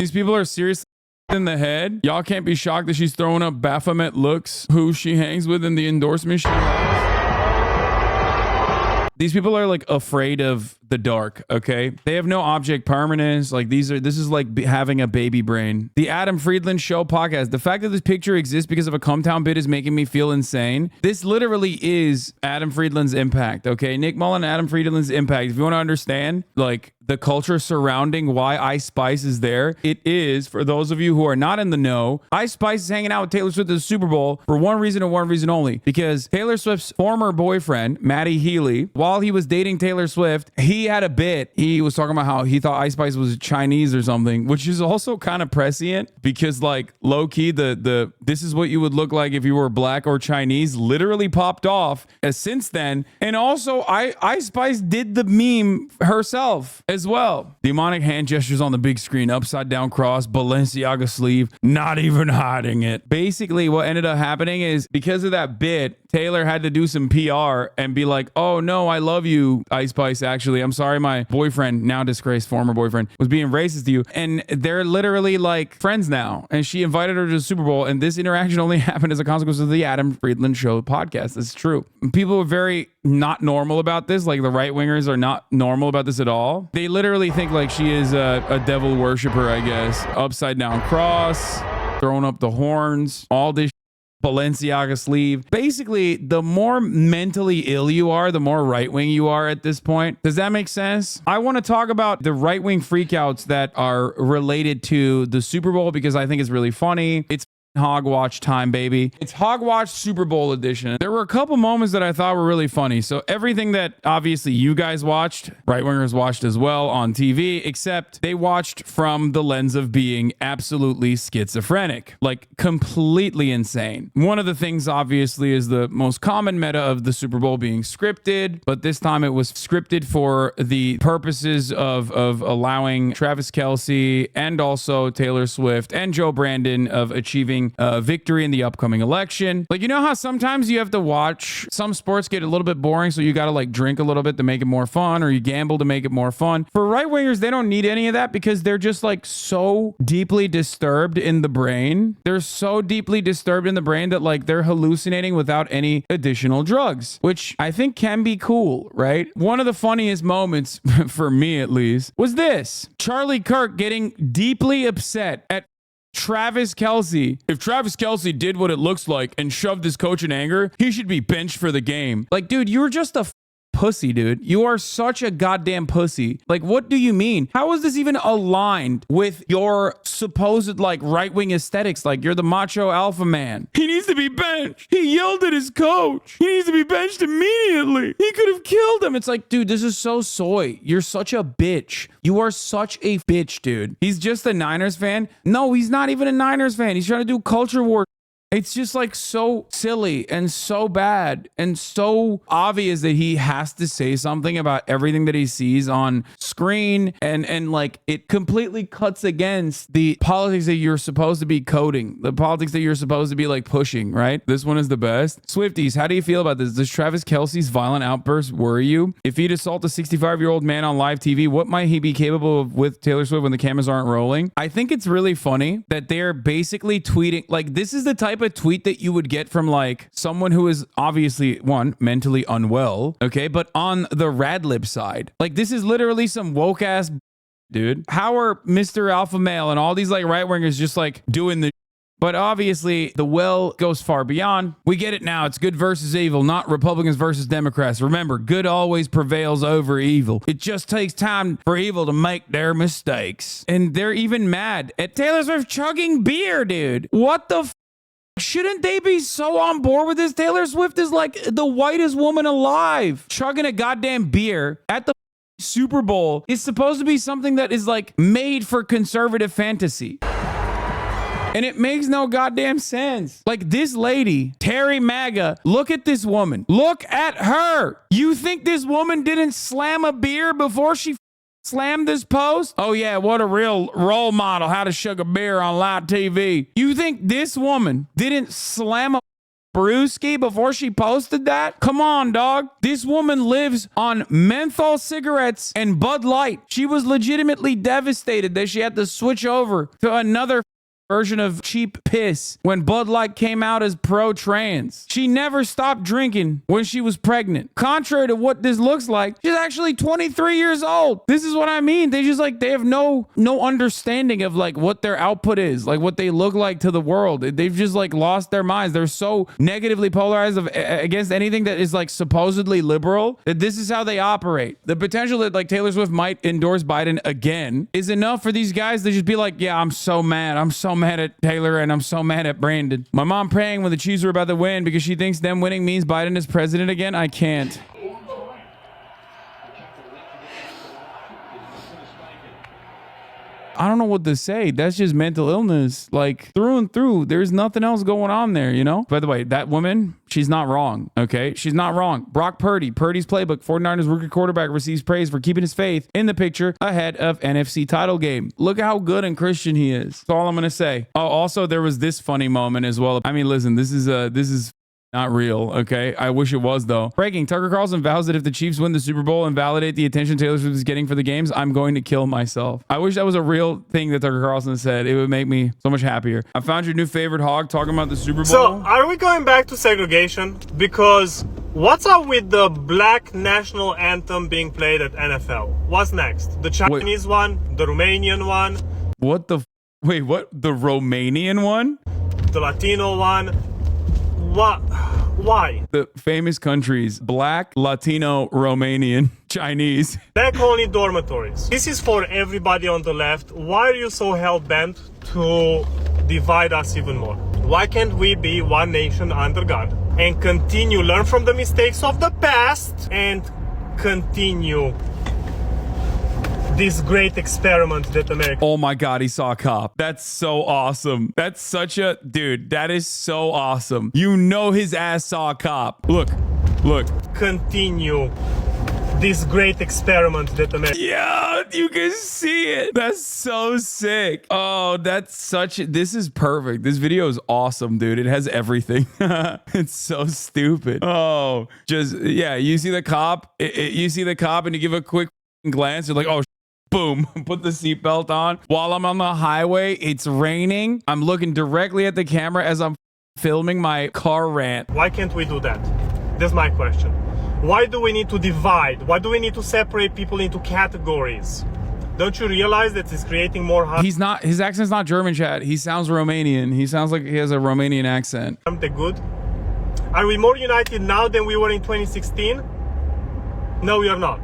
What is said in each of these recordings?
These people are seriously in the head. Y'all can't be shocked that she's throwing up Baphomet looks, who she hangs with in the endorsement she has. These people are like afraid of the dark, okay? They have no object permanence. Like this is like having a baby brain. The Adam Friedland Show podcast. The fact that this picture exists because of a Cumtown bit is making me feel insane. This literally is Adam Friedland's impact, okay? Nick Mullen, Adam Friedland's impact. If you want to understand, like, the culture surrounding why Ice Spice is there, it is, for those of you who are not in the know, Ice Spice is hanging out with Taylor Swift at the Super Bowl for one reason and one reason only. Because Taylor Swift's former boyfriend, Matty Healy, while he was dating Taylor Swift, he had a bit. He was talking about how he thought Ice Spice was Chinese or something, which is also kind of prescient because, like, low-key, the this is what you would look like if you were black or Chinese literally popped off since then. And also, Ice Spice did the meme herself as well. Demonic hand gestures on the big screen, upside down cross, Balenciaga sleeve, not even hiding it. Basically, what ended up happening is because of that bit, Taylor had to do some PR and be like, oh no, I love you, Ice Spice. Actually, I'm sorry my boyfriend, now disgraced former boyfriend, was being racist to you. And they're literally like friends now. And she invited her to the Super Bowl. And this interaction only happened as a consequence of the Adam Friedland Show podcast. It's true. People are very not normal about this. Like, the right wingers are not normal about this at all. They literally think like she is a devil worshiper, I guess. Upside down cross, throwing up the horns, all this Balenciaga sleeve. Basically, the more mentally ill you are, the more right-wing you are at this point. Does that make sense? I want to talk about the right-wing freakouts that are related to the Super Bowl because I think it's really funny. It's Hogwatch time, baby. It's Hogwatch Super Bowl edition. There were a couple moments that I thought were really funny. So everything that obviously you guys watched, right-wingers watched as well on TV, except they watched from the lens of being absolutely schizophrenic, like completely insane. One of the things obviously is the most common meta of the Super Bowl being scripted, but this time it was scripted for the purposes of allowing Travis Kelce and also Taylor Swift and Joe Brandon of achieving victory in the upcoming election. Like, you know how sometimes you have to watch some sports get a little bit boring, so you got to like drink a little bit to make it more fun, or you gamble to make it more fun. For right wingers, they don't need any of that because they're just like so deeply disturbed in the brain. They're so deeply disturbed in the brain that like they're hallucinating without any additional drugs, which I think can be cool, right? One of the funniest moments, for me at least, was this. Charlie Kirk getting deeply upset at Travis Kelce. If Travis Kelce did what it looks like and shoved his coach in anger, he should be benched for the game. Like, dude, you were just a pussy, dude. You are such a goddamn pussy. Like, what do you mean? How is this even aligned with your supposed like right-wing aesthetics? Like, you're the macho alpha man. He needs to be benched. He yelled at his coach. He needs to be benched immediately. He could have killed him. It's like, dude, this is so soy. You're such a bitch. You are such a bitch, dude. He's just a Niners fan. No, he's not even a Niners fan. He's trying to do culture war. It's just like so silly and so bad and so obvious that he has to say something about everything that he sees on screen, and like it completely cuts against the politics that you're supposed to be coding, the politics that you're supposed to be like pushing, right? This one is the best. Swifties, how do you feel about this? Does Travis Kelce's violent outburst worry you? If he'd assault a 65-year-old man on live TV, what might he be capable of with Taylor Swift when the cameras aren't rolling? I think it's really funny that they're basically tweeting, like, this is the type of tweet that you would get from like someone who is obviously, one, mentally unwell, okay, but on the Radlib side. Like, this is literally some woke ass dude. How are Mr. Alpha Male and all these like right wingers just like doing the? But obviously, the well goes far beyond. We get it now. It's good versus evil, not Republicans versus Democrats. Remember, good always prevails over evil. It just takes time for evil to make their mistakes. And they're even mad at Taylor Swift chugging beer, dude. What the shouldn't they be so on board with this? Taylor Swift is like the whitest woman alive. Chugging a goddamn beer at the Super Bowl is supposed to be something that is like made for conservative fantasy. And it makes no goddamn sense. Like, this lady, Terry MAGA, look at this woman. Look at her. You think this woman didn't slam a beer before she slammed this post? Oh yeah, what a real role model, how to chug a beer on live TV. You think this woman didn't slam a brewski before she posted that? Come on, dog. This woman lives on menthol cigarettes and Bud Light. She was legitimately devastated that she had to switch over to another version of cheap piss when Bud Light came out as pro-trans. She never stopped drinking when she was pregnant. Contrary to what this looks like, she's actually 23 years old. This is what I mean. They just like, they have no understanding of like what their output is, like what they look like to the world. They've just like lost their minds. They're so negatively polarized against anything that is like supposedly liberal that this is how they operate. The potential that like Taylor Swift might endorse Biden again is enough for these guys to just be like, yeah, I'm so mad. I'm so mad at Taylor and I'm so mad at Brandon. My mom praying when the Chiefs were about to win because she thinks them winning means Biden is president again. I can't. I don't know what to say. That's just mental illness, like through and through. There's nothing else going on there, you know? By the way, that woman, she's not wrong, okay? She's not wrong. Brock Purdy, Purdy's playbook, 49ers rookie quarterback, receives praise for keeping his faith in the picture ahead of NFC title game. Look how good and Christian he is. That's all I'm going to say. Oh, also, there was this funny moment as well. I mean, listen, this is not real, okay? I wish it was, though. Breaking, Tucker Carlson vows that if the Chiefs win the Super Bowl and validate the attention Taylor Swift is getting for the games, I'm going to kill myself. I wish that was a real thing that Tucker Carlson said. It would make me so much happier. I found your new favorite hog talking about the Super Bowl. So, are we going back to segregation? Because what's up with the black national anthem being played at NFL? What's next? The Chinese one? The Romanian one? What the... Wait, what? The Romanian one? The Latino one? What? Why? The famous countries: Black, Latino, Romanian, Chinese. Black only dormitories. This is for everybody on the left. Why are you so hell-bent to divide us even more? Why can't we be one nation under God and continue, learn from the mistakes of the past and continue this great experiment that America... Oh my God, he saw a cop. That's so awesome. That's such a... Dude, that is so awesome. You know his ass saw a cop. Look. Continue this great experiment that America... Yeah, you can see it. That's so sick. Oh, that's such... This is perfect. This video is awesome, dude. It has everything. It's so stupid. Oh, just... Yeah, you see the cop. You see the cop and you give a quick glance. You're like, oh, boom, put the seatbelt on. While I'm on the highway, it's raining. I'm looking directly at the camera as I'm filming my car rant. Why can't we do that? That's my question. Why do we need to divide? Why do we need to separate people into categories? Don't you realize that it's creating more... He's not... His accent's not German, Chad. He sounds Romanian. He sounds like he has a Romanian accent. Something good? Are we more united now than we were in 2016? No, we are not.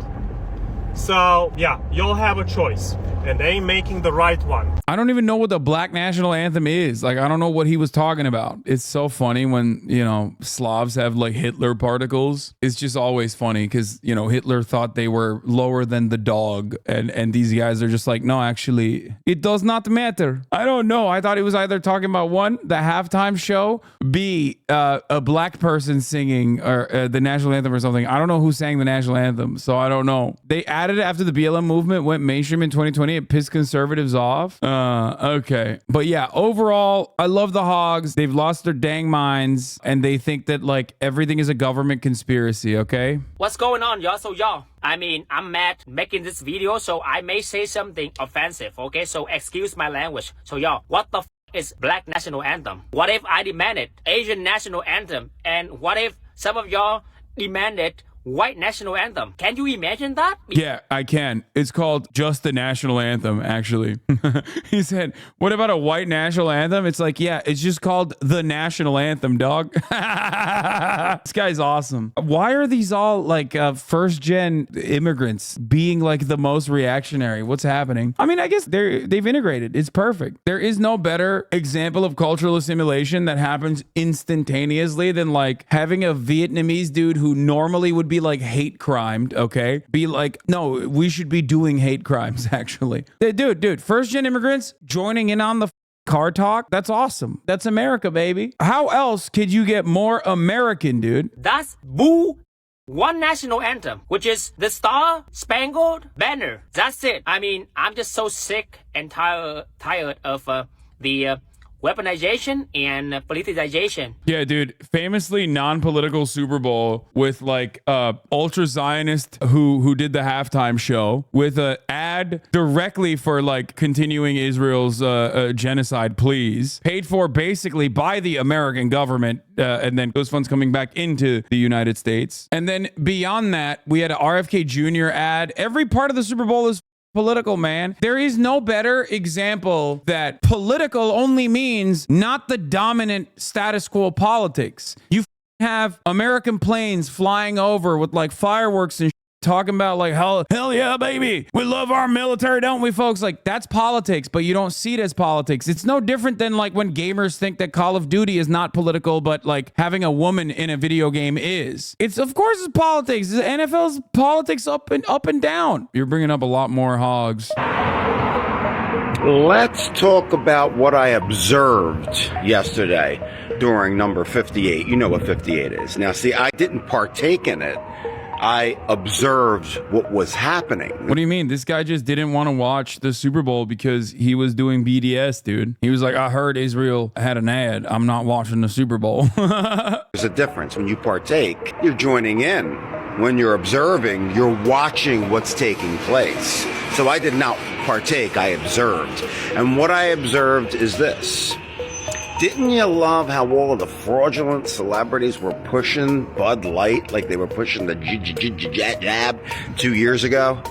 So, yeah, y'all have a choice, and they ain't making the right one. I don't even know what the Black National Anthem is. Like, I don't know what he was talking about. It's so funny when, you know, Slavs have, like, Hitler particles. It's just always funny because, you know, Hitler thought they were lower than the dog, and these guys are just like, no, actually, it does not matter. I don't know. I thought he was either talking about, one, the halftime show, B, a black person singing or the national anthem or something. I don't know who sang the national anthem, so I don't know. They added it after the BLM movement went mainstream in 2020. It pissed conservatives off. Okay. But yeah, overall, I love the hogs. They've lost their dang minds and they think that like everything is a government conspiracy, okay? What's going on, y'all? So y'all, I mean, I'm mad making this video, so I may say something offensive, okay? So excuse my language. So y'all, what the is Black National Anthem? What if I demanded Asian National Anthem? And what if some of y'all demanded White National Anthem? Can you imagine that? Yeah, I can. It's called just the national anthem, actually. He said, what about a white national anthem? It's like, yeah, it's just called the national anthem, dog. This guy's awesome. Why are these all like first gen immigrants being like the most reactionary? What's happening? I mean, I guess they've integrated. It's perfect. There is no better example of cultural assimilation that happens instantaneously than like having a Vietnamese dude who normally would be like hate crimed, okay? Be like, no, we should be doing hate crimes, actually. Dude, first gen immigrants joining in on the car talk, that's awesome. That's America, baby. How else could you get more American, dude? That's boo. One national anthem, which is the Star Spangled Banner. That's it. I mean, I'm just so sick and tired of the weaponization and politicization. Yeah, dude. Famously non-political Super Bowl with like ultra Zionist who did the halftime show with a ad directly for like continuing Israel's genocide, please, paid for basically by the American government, and then those funds coming back into the United States. And then beyond that, we had an RFK Jr. ad. Every part of the Super Bowl is political, man. There is no better example that political only means not the dominant status quo politics. You have American planes flying over with like fireworks and talking about like hell yeah, baby, we love our military, don't we, folks? Like, that's politics, but you don't see it as politics. It's no different than like when gamers think that Call of Duty is not political, but like having a woman in a video game is. It's, of course, it's politics. The NFL's politics up and down. You're bringing up a lot more hogs. Let's talk about what I observed yesterday during number 58. You know what 58 is. Now, see, I didn't partake in it. I observed what was happening. What do you mean? This guy just didn't want to watch the Super Bowl because he was doing BDS, dude. He was like, I heard Israel had an ad. I'm not watching the Super Bowl. There's a difference. When you partake, you're joining in. When you're observing, you're watching what's taking place. So I did not partake, I observed. And what I observed is this. Didn't you love how all of the fraudulent celebrities were pushing Bud Light like they were pushing the jab 2 years ago?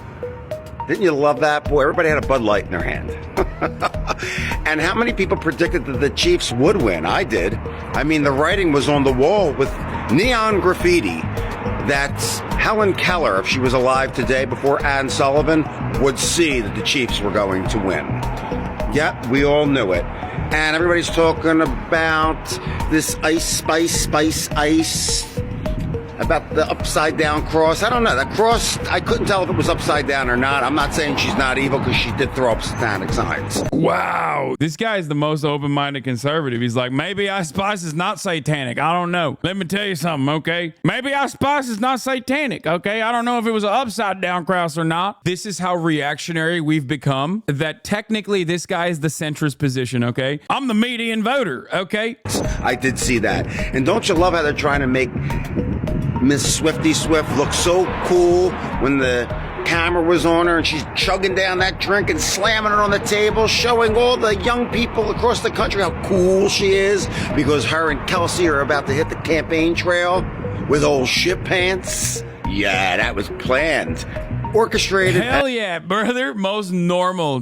Didn't you love that? Boy, everybody had a Bud Light in their hand. And how many people predicted that the Chiefs would win? I did. I mean, the writing was on the wall with neon graffiti that Helen Keller, if she was alive today before Ann Sullivan, would see that the Chiefs were going to win. Yep, we all knew it. And everybody's talking about this ice, ice, about the upside down cross. I don't know. That cross, I couldn't tell if it was upside down or not. I'm not saying she's not evil because she did throw up satanic signs. Wow. This guy is the most open-minded conservative. He's like, maybe Ice Spice is not satanic. I don't know. Let me tell you something, okay? Maybe Ice Spice is not satanic, okay? I don't know if it was an upside down cross or not. This is how reactionary we've become, that technically this guy is the centrist position, okay? I'm the median voter, okay? I did see that. And don't you love how they're trying to make Miss Swifty Swift look so cool when the camera was on her and she's chugging down that drink and slamming it on the table, showing all the young people across the country how cool she is because her and Kelce are about to hit the campaign trail with old shit pants. Yeah, that was planned. Orchestrated. Hell yeah, brother. Most normal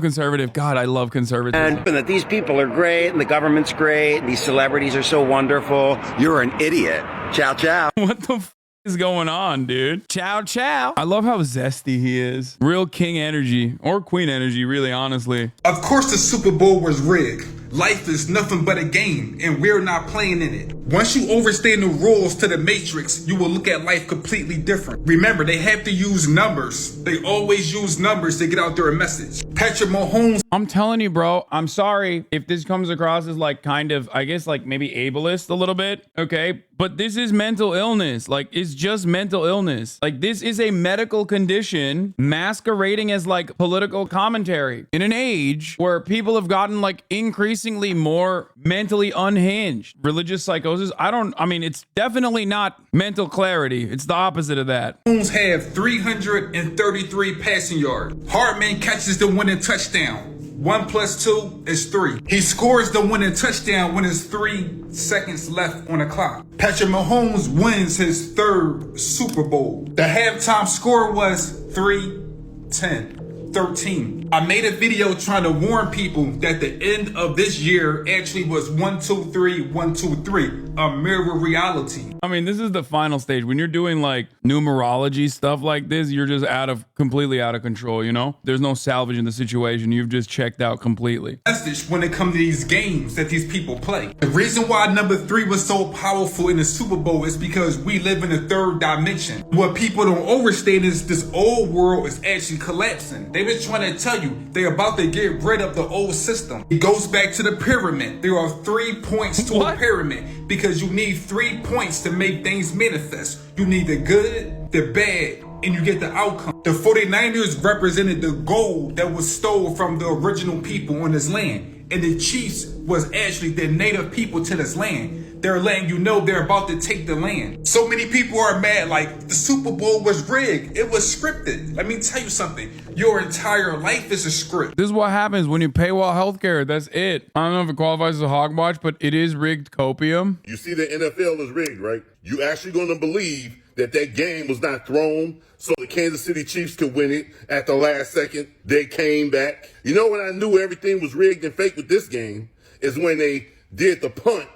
conservative. God, I love conservatives. And that these people are great and the government's great and these celebrities are so wonderful. You're an idiot. Ciao, ciao. What the is going on, dude? Ciao, ciao. I love how zesty he is. Real king energy or queen energy, really, honestly. Of course the Super Bowl was rigged. Life is nothing but a game, and we're not playing in it. Once you overstand the rules to the Matrix, you will look at life completely different. Remember, they have to use numbers. They always use numbers to get out their message. Patrick Mahomes. I'm telling you, bro, I'm sorry if this comes across as like kind of, I guess, like maybe ableist a little bit, okay? But this is mental illness. Like, it's just mental illness. Like, this is a medical condition masquerading as like political commentary in an age where people have gotten like increasingly more mentally unhinged. Religious psychosis. I mean, it's definitely not mental clarity. It's the opposite of that. Mahomes have 333 passing yards. Hardman catches the winning touchdown. 1 + 2 is 3. He scores the winning touchdown when there's 3 seconds left on the clock. Patrick Mahomes wins his 3rd Super Bowl. The halftime score was 3-10. 13. I made a video trying to warn people that the end of this year actually was 1, 2, 3, 1, 2, 3, a mirror reality. I mean, this is the final stage. When you're doing like numerology stuff like this, you're just completely out of control, you know? There's no salvage in the situation. You've just checked out completely. Message when it comes to these games that these people play. The reason why number 3 was so powerful in the Super Bowl is because we live in a 3rd dimension. What people don't understand is this old world is actually collapsing. They've been trying to tell you they're about to get rid of the old system. It goes back to the pyramid. There are 3 points to a pyramid because you need 3 points to make things manifest. You need the good, the bad, and you get the outcome. The 49ers represented the gold that was stolen from the original people on this land. and the Chiefs was actually the native people to this land. They're letting you know they're about to take the land. So many people are mad, like the Super Bowl was rigged. It was scripted. Let me tell you something. Your entire life is a script. This is what happens when you paywall healthcare. That's it. I don't know if it qualifies as a hog watch, but it is rigged copium. You see the NFL is rigged, right? You actually going to believe that that game was not thrown so the Kansas City Chiefs could win it at the last second. They came back. You know when I knew everything was rigged and fake with this game is when they did the punt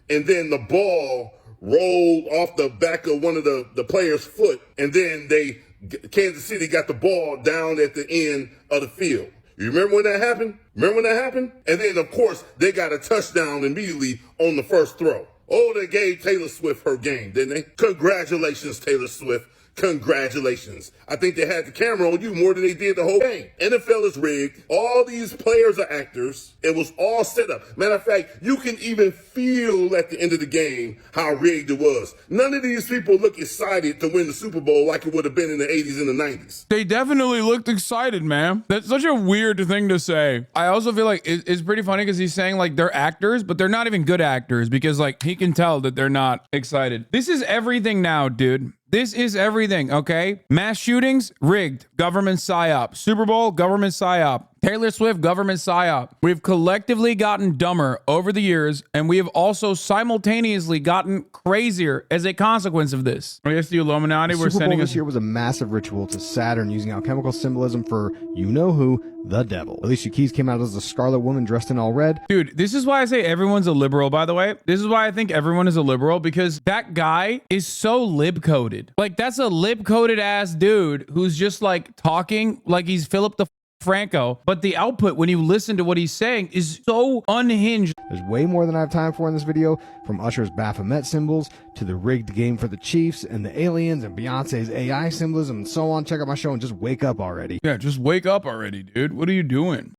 and then the ball rolled off the back of one of the player's foot, and then Kansas City got the ball down at the end of the field. You remember when that happened? And then, of course, they got a touchdown immediately on the first throw. Oh, they gave Taylor Swift her game, didn't they? Congratulations, Taylor Swift. Congratulations. I think they had the camera on you more than they did the whole game. NFL is rigged. All these players are actors. It was all set up. Matter of fact, you can even feel at the end of the game how rigged it was. None of these people look excited to win the Super Bowl like it would have been in the 80s and the 90s. They definitely looked excited, man. That's such a weird thing to say. I also feel like it's pretty funny because he's saying like they're actors, but they're not even good actors because like he can tell that they're not excited. This is everything now, dude. This is everything, okay? Mass shootings, rigged. Government psyop. Super Bowl, government psyop. Taylor Swift, government psyop. We've collectively gotten dumber over the years, and we have also simultaneously gotten crazier as a consequence of this. I guess the Illuminati were Super sending Bowl us... this year was a massive ritual to Saturn using alchemical symbolism for you-know-who, the devil. Alicia Keys came out as a Scarlet Woman dressed in all red. Dude, this is why I say everyone's a liberal, by the way. This is why I think everyone is a liberal, because that guy is so lib-coded. Like, that's a lib-coded ass dude who's just like talking like he's Philip the Franco, but the output when you listen to what he's saying is so unhinged. There's way more than I have time for in this video, from Usher's Baphomet symbols to the rigged game for the Chiefs and the aliens and Beyonce's AI symbolism and so on. Check out my show and just wake up already. Yeah, just wake up already, dude. What are you doing?